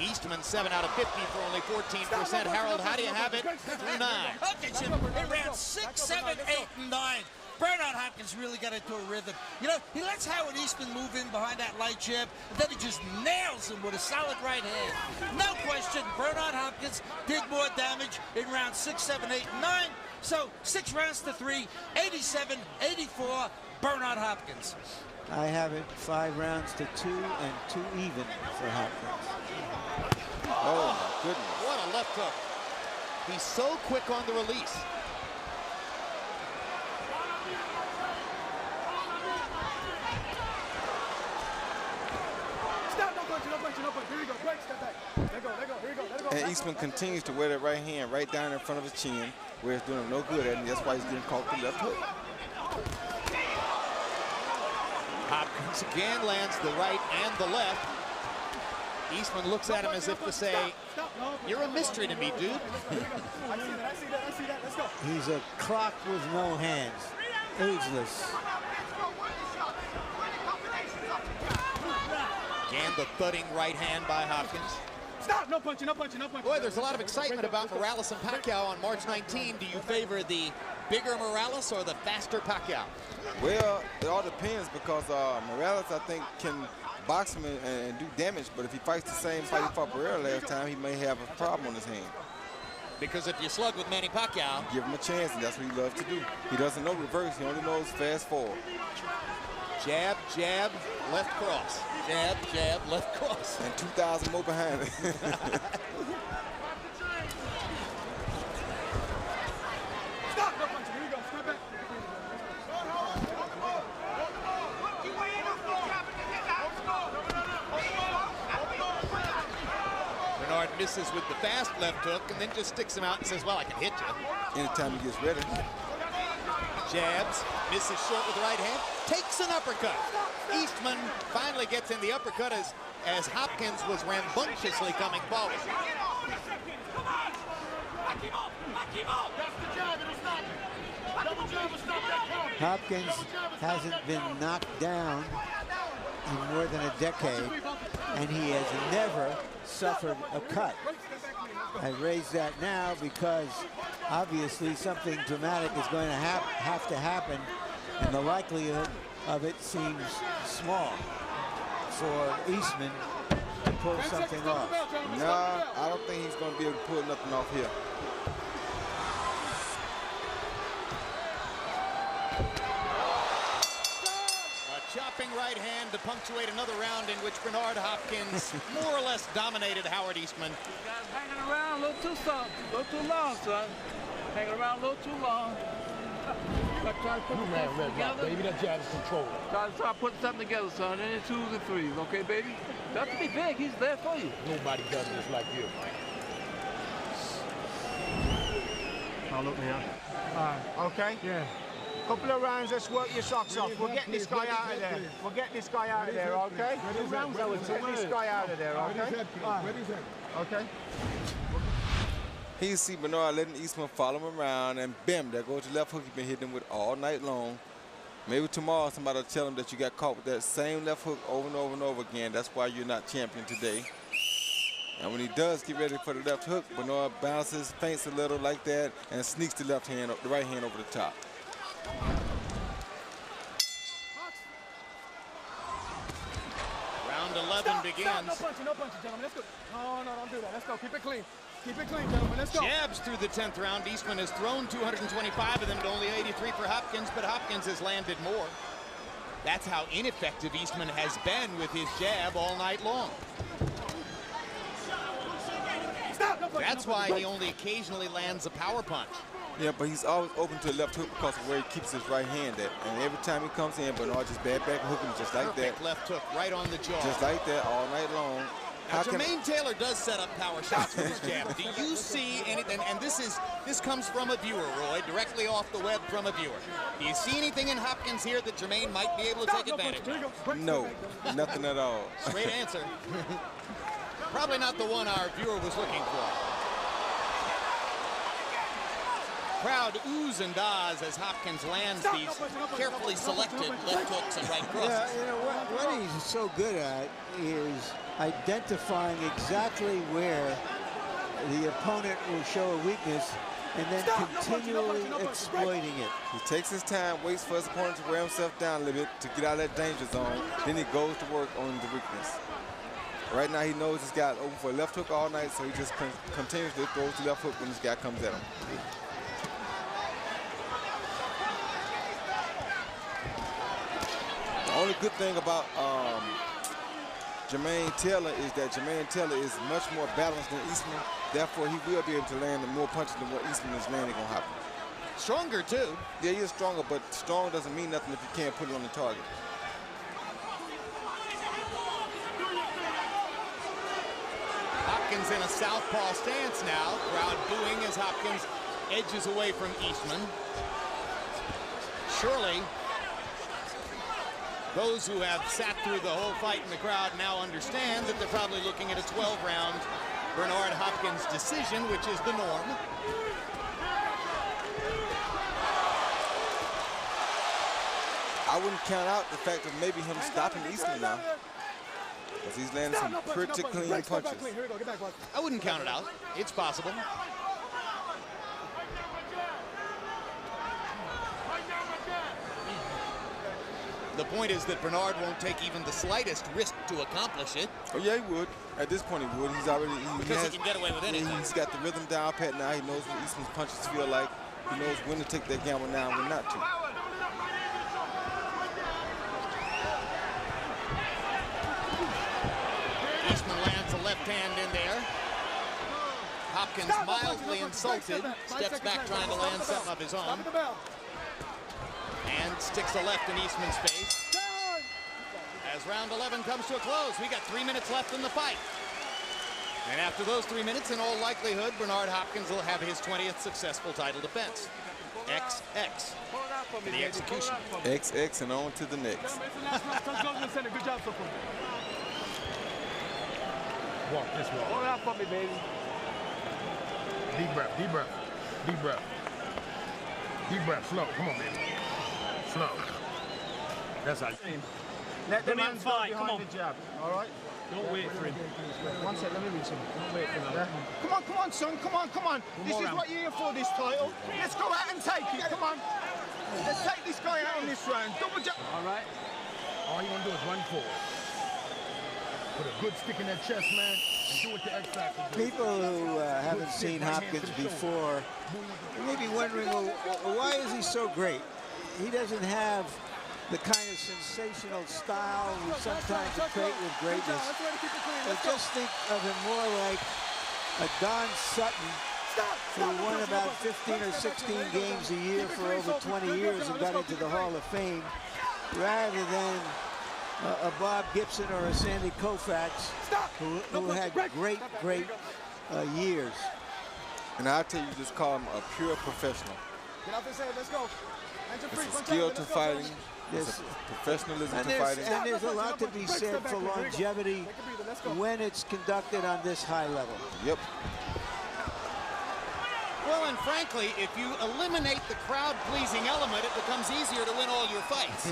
Eastman 7 out of 50 for only 14%. Harold, how do you have it through 9? Okay, Jim, in round 6, 7, 8, and 9, Bernard Hopkins really got into a rhythm. You know, he lets Howard Eastman move in behind that light jab, and then he just nails him with a solid right hand. No question, Bernard Hopkins did more damage in round 6, 7, 8, and 9. So 6 rounds to 3, 87, 84, Bernard Hopkins. I have it 5 rounds to 2 and 2 even for Hopkins. Oh, my goodness. What a left hook. He's so quick on the release. Stop, no punch, no punch, no punch. Here we go, break, step back. Let go, here we go, let go. And Eastman continues to wear that right hand right down in front of his chin, where it's doing him no good at him. That's why he's getting caught with the left hook. Hopkins again lands the right and the left. Eastman looks at him as if to say, you're a mystery to me, dude. I see that, let's go. He's a clock with no hands, ageless. Again, the thudding right hand by Hopkins. Stop, no punching, no punching, no punching. Boy, there's a lot of excitement about Morales and Pacquiao on March 19. Do you favor the bigger Morales or the faster Pacquiao? Well, it all depends because Morales, I think, can box him and do damage, but if he fights the same fight he fought Pereira last time, he may have a problem on his hand. Because if you slug with Manny Pacquiao, give him a chance, and that's what he loves to do. He doesn't know reverse, he only knows fast forward. Jab, jab, left cross. Jab, jab, left cross. And 2,000 more behind it. Stop, no punching, here we go, step back. Bernard misses with the fast left hook and then just sticks him out and says, well, I can hit you. Anytime he gets ready. Jabs, misses short with the right hand, takes an uppercut. Eastman finally gets in the uppercut as Hopkins was rambunctiously coming forward. Hopkins hasn't been knocked down in more than a decade, and he has never suffered a cut. I raise that now because obviously something dramatic is going to have to happen, and the likelihood of it seems small for Eastman to pull something off. No, I don't think he's going to be able to pull nothing off here. Chopping right hand to punctuate another round in which Bernard Hopkins more or less dominated Howard Eastman. Hanging around a little too long, son. Hanging around a little too long. Try to put something together. Baby, that jab is controlled. Try to put something together, son. Any 2s and 3s, okay, baby? Doesn't be big. He's there for you. Nobody does this like you. Oh, look now. Okay? Yeah. Couple of rounds, let's work your socks off. We'll get this guy out of there. We'll get this guy out of there, okay? 2 rounds, we'll get this guy out of there, okay? Okay. He see Bernard letting Eastman follow him around, and bam, there goes the left hook he's been hitting him with all night long. Maybe tomorrow somebody will tell him that you got caught with that same left hook over and over and over again. That's why you're not champion today. And when he does get ready for the left hook, Bernard bounces, feints a little like that, and sneaks the right hand over the top. Round 11 begins. Stop. No punching, gentlemen. Let's go. No, don't do that. Let's go. Keep it clean. Keep it clean, gentlemen. Let's go. Jabs through the 10th round. Eastman has thrown 225 of them, but only 83 for Hopkins, but Hopkins has landed more. That's how ineffective Eastman has been with his jab all night long. Stop. No punching, That's why he only occasionally lands a power punch. Yeah, but he's always open to a left hook because of where he keeps his right hand at. And every time he comes in, Bernard just bad back and hook him just like Perfect that. Left hook right on the jaw. Just like that all night long. Now, Jermaine Taylor does set up power shots with his jab. Do you see anything? And this comes from a viewer, Roy, directly off the web from a viewer. Do you see anything in Hopkins here that Jermaine might be able to take advantage of? No, nothing at all. Straight answer. Probably not the one our viewer was looking for. Crowd oohs and ahs as Hopkins lands these carefully selected left hooks and right crosses. Yeah, you know, what he's so good at is identifying exactly where the opponent will show a weakness and then continually exploiting it. He takes his time, waits for his opponent to wear himself down a little bit to get out of that danger zone. Then he goes to work on the weakness. Right now he knows this guy's open for a left hook all night, so he just continuously throws the left hook when this guy comes at him. The only good thing about Jermaine Taylor is that Jermaine Taylor is much more balanced than Eastman. Therefore, he will be able to land more punches than what Eastman is landing on Hopkins. Stronger, too. Yeah, he is stronger, but strong doesn't mean nothing if you can't put it on the target. Hopkins in a southpaw stance now. Crowd booing as Hopkins edges away from Eastman. Surely, those who have sat through the whole fight in the crowd now understand that they're probably looking at a 12-round Bernard Hopkins decision, which is the norm. I wouldn't count out the fact of maybe him stopping Eastman now, because he's landing some pretty clean punches. I wouldn't count it out. It's possible. The point is that Bernard won't take even the slightest risk to accomplish it. Oh yeah, he would. At this point, he would. He's already because he can get away with anything. He's got the rhythm down pat now. He knows what Eastman's punches feel like. He knows when to take that gamble now and when not to. Eastman lands a left hand in there. Hopkins mildly insulted, steps back trying to land something of his own. And sticks a left in Eastman's face. As round 11 comes to a close, we got 3 minutes left in the fight. And after those 3 minutes, in all likelihood, Bernard Hopkins will have his 20th successful title defense. XX for the execution. XX and on to the next. Walk this way. Hold out for me, baby. Deep breath, deep breath, deep breath. Deep breath, slow. Come on, baby. Slow. That's how. Let the man fight. Come on. The jab, all right? Don't wait for him. One sec, let me reach him. Don't wait for him. Yeah. Come on, son. Come on. This is what you're here for, this title. Let's go out and take it. Come on. Let's take this guy out on this round. Double jab. All right. All you want to do is run forward. Put a good stick in that chest, man, and do what the X Factor does. People who haven't seen Hopkins before may be wondering, well, why is he so great? He doesn't have the kind of sensational style we sometimes equate with greatness. But just think of him more like a Don Sutton, who won about 15 or 16 games a year for over 20 years and got into the Hall of Fame, rather than a Bob Gibson or a Sandy Koufax, who had great years. And I'll tell you, just call him a pure professional. Get off his head, let's go. It's a skill to fighting. It's a professionalism to fighting. And there's a lot to be said for longevity when it's conducted on this high level. Yep. Well, and frankly, if you eliminate the crowd-pleasing element, it becomes easier to win all your fights,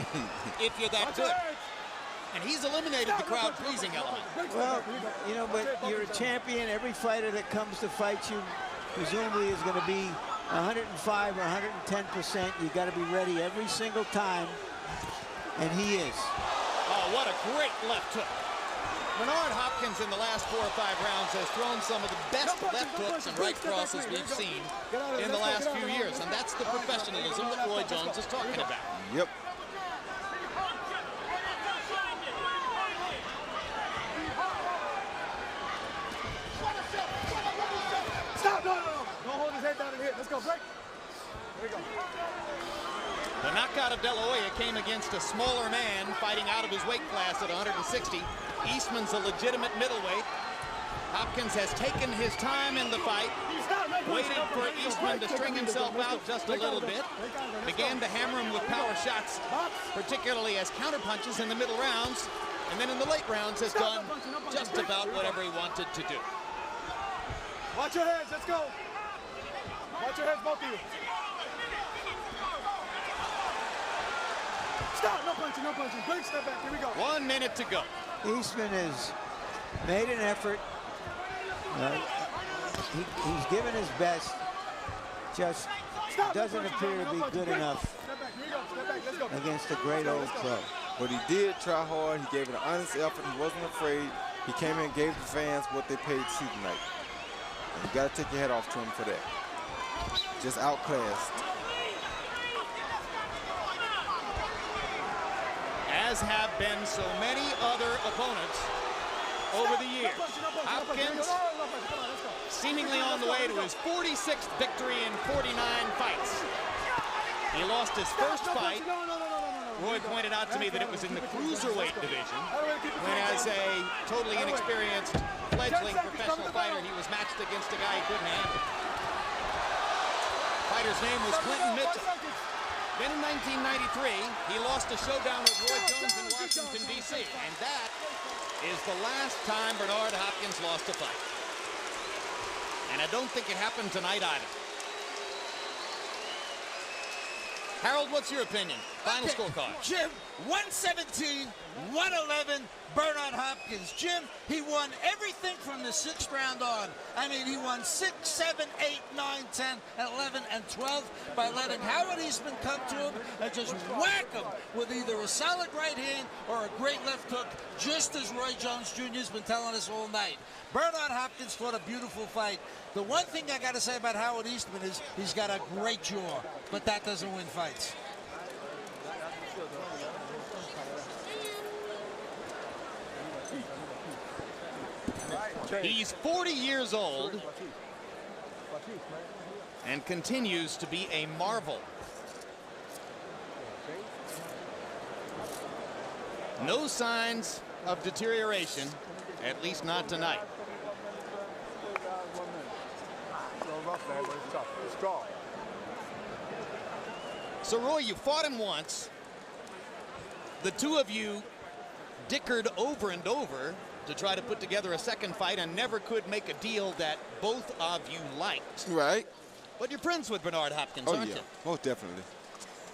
if you're that good. And he's eliminated the crowd-pleasing element. Well, you know, but you're a champion. Every fighter that comes to fight you presumably is going to be 105 or 110%. You got to be ready every single time, and he is. Oh, what a great left hook. Bernard Hopkins in the last 4 or 5 rounds has thrown some of the best left hooks and right crosses we've seen in the last few years, and that's the professionalism that Roy Jones is talking about. Yep. Stop! No. Don't hold his head down and hit. Let's go, break. There we go. The knockout of De La Hoya came against a smaller man fighting out of his weight class at 160. Eastman's a legitimate middleweight. Hopkins has taken his time in the fight, waited for Eastman to string himself out just a little bit, began to hammer him with power shots, particularly as counterpunches in the middle rounds, and then in the late rounds has done just about whatever he wanted to do. Watch your heads, let's go. Watch your heads, both of you. Stop, no punching, no punching. Great step back, here we go. 1 minute to go. Eastman has made an effort. He's given his best. Just doesn't appear to be good enough against a great old club. But he did try hard. He gave it an honest effort. He wasn't afraid. He came in and gave the fans what they paid to see tonight. And you got to take your head off to him for that. Just outclassed. As have been so many other opponents over the years. Hopkins seemingly on the way to his 46th victory in 49 fights. He lost his first fight. Roy pointed out to me that it was in the cruiserweight division, when as a totally inexperienced fledgling professional fighter, he was matched against a guy he couldn't handle. Fighter's name was Clinton Mitchell. Then in 1993, he lost a showdown with Roy Jones in Washington, D.C., and that is the last time Bernard Hopkins lost a fight. And I don't think it happened tonight either. Harold, what's your opinion? Final scorecard. Jim, 117, 111, Bernard Hopkins. Jim, he won everything from the 6th round on. I mean, he won 6, 7, 8, 9, 10, 11, and 12 by letting Howard Eastman come to him and just whack him with either a solid right hand or a great left hook, just as Roy Jones Jr. has been telling us all night. Bernard Hopkins fought a beautiful fight. The one thing I got to say about Howard Eastman is he's got a great jaw, but that doesn't win fights. He's 40 years old and continues to be a marvel. No signs of deterioration, at least not tonight. So Roy, you fought him once. The two of you dickered over and over to try to put together a second fight and never could make a deal that both of you liked. Right. But you're friends with Bernard Hopkins, aren't you? Most definitely.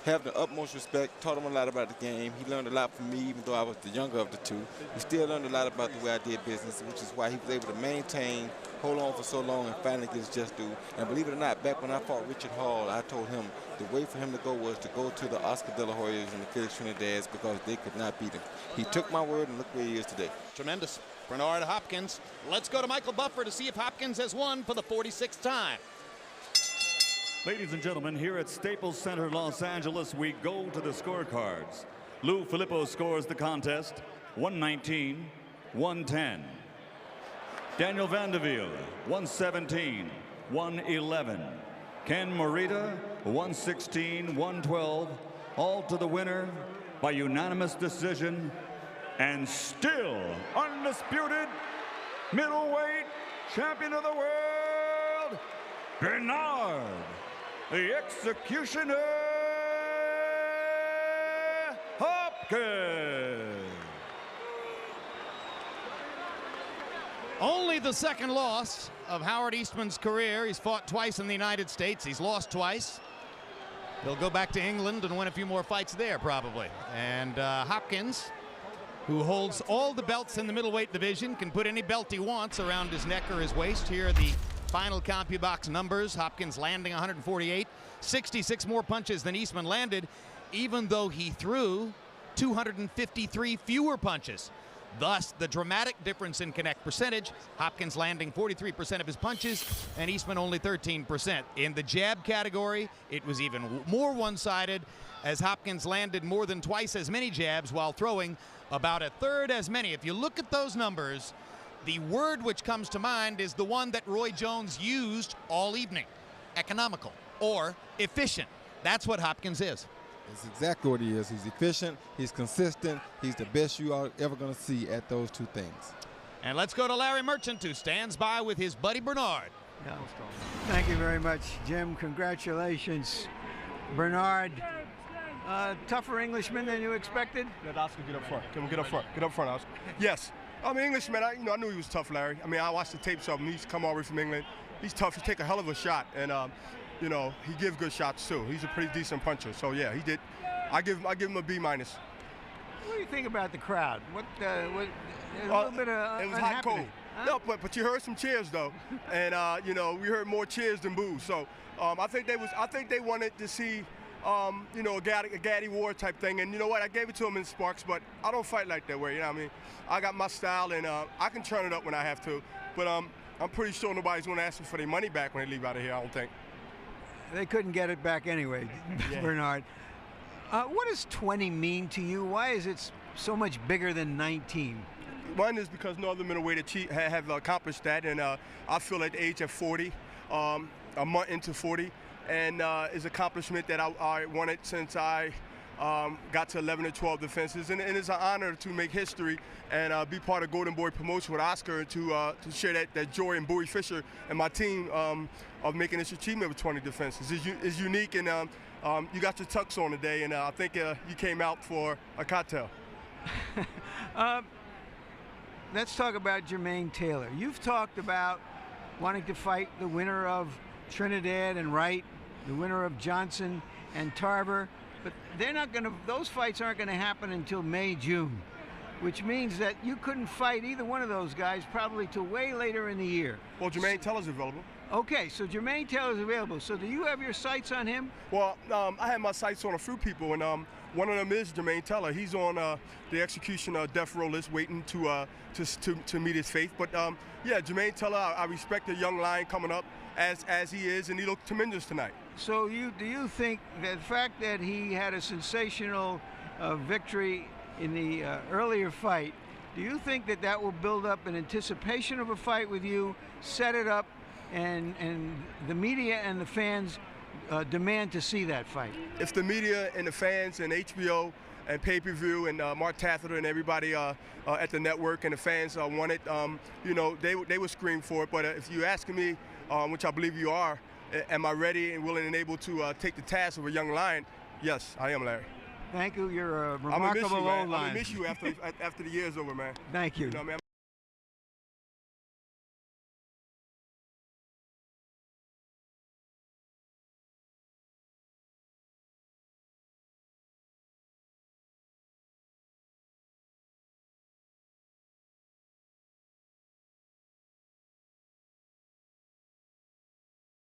Have the utmost respect, taught him a lot about the game. He learned a lot from me, even though I was the younger of the two. He still learned a lot about the way I did business, which is why he was able to maintain, hold on for so long, and finally get his just due. And believe it or not, back when I fought Richard Hall, I told him the way for him to go was to go to the Oscar De La Hoyas and the Felix Trinidad's because they could not beat him. He took my word, and look where he is today. Tremendous. Bernard Hopkins. Let's go to Michael Buffer to see if Hopkins has won for the 46th time. Ladies and gentlemen, here at Staples Center, Los Angeles, we go to the scorecards. Lou Filippo scores the contest, 119, 110. Daniel Vanderveer, 117, 111. Ken Morita, 116, 112. All to the winner by unanimous decision. And still undisputed middleweight champion of the world, Bernard, the Executioner Hopkins. Only the second loss of Howard Eastman's career. He's fought twice in the United States. He's lost twice. He'll go back to England and win a few more fights there, probably. And Hopkins, who holds all the belts in the middleweight division, can put any belt he wants around his neck or his waist. Here are the final CompuBox numbers. Hopkins landing 148, 66 more punches than Eastman landed, even though he threw 253 fewer punches. Thus, the dramatic difference in connect percentage. Hopkins landing 43% of his punches, and Eastman only 13%. In the jab category, it was even more one-sided, as Hopkins landed more than twice as many jabs while throwing about a third as many. If you look at those numbers, the word which comes to mind is the one that Roy Jones used all evening: economical or efficient. That's what Hopkins is. That's exactly what he is. He's efficient, he's consistent, he's the best you are ever going to see at those two things. And let's go to Larry Merchant, who stands by with his buddy Bernard. Yeah. Thank you very much, Jim. Congratulations. Bernard, tougher Englishman than you expected? Let Oscar get up front. Can we get up front? Get up front, Oscar. Yes. I'm an Englishman. I knew he was tough, Larry. I mean, I watched the tapes of him. He's come all the way from England. He's tough. He take a hell of a shot. And, you know, he gives good shots too. He's a pretty decent puncher. So yeah, he did. I give him a B-. What do you think about the crowd? What a little bit of it was hot cold. Huh? No, but you heard some cheers though, and you know, we heard more cheers than boos. So I think they wanted to see you know, a Gaddy Ward type thing. And you know what? I gave it to him in sparks, but I don't fight like that way. You know what I mean? I got my style, and I can turn it up when I have to. But I'm pretty sure nobody's going to ask me for their money back when they leave out of here. I don't think. They couldn't get it back anyway, yeah. Bernard. What does 20 mean to you? Why is it so much bigger than 19? One is because no other middleweight have accomplished that, and I feel at the age of 40, a month into 40, and is an accomplishment that I wanted since I got to 11 or 12 defenses, and it's an honor to make history and be part of Golden Boy promotion with Oscar, and to share that joy and Bowie Fisher and my team of making this achievement with 20 defenses. It's unique, and you got your tux on today, and I think you came out for a cocktail. Let's talk about Jermaine Taylor. You've talked about wanting to fight the winner of Trinidad and Wright, the winner of Johnson and Tarver, but they're not going to. Those fights aren't going to happen until May, June, which means that you couldn't fight either one of those guys probably till way later in the year. Well, Jermaine Taylor's available. Okay, so Jermaine Taylor's available. So do you have your sights on him? Well, I have my sights on a few people, and one of them is Jermaine Taylor. He's on the execution death row list, waiting to meet his fate. But yeah, Jermaine Taylor, I respect the young lion coming up as he is, and he looked tremendous tonight. So do you think that the fact that he had a sensational victory in the earlier fight, do you think that that will build up an anticipation of a fight with you, set it up, and the media and the fans demand to see that fight? If the media and the fans and HBO and pay-per-view and Mark Taffeta and everybody at the network and the fans want it, you know, they would scream for it. But if you're asking me, which I believe you are, am I ready and willing and able to take the task of a young lion? Yes, I am, Larry. Thank you. You're a remarkable old lion. I'm gonna miss you after the year's over, man. Thank you. You know, man.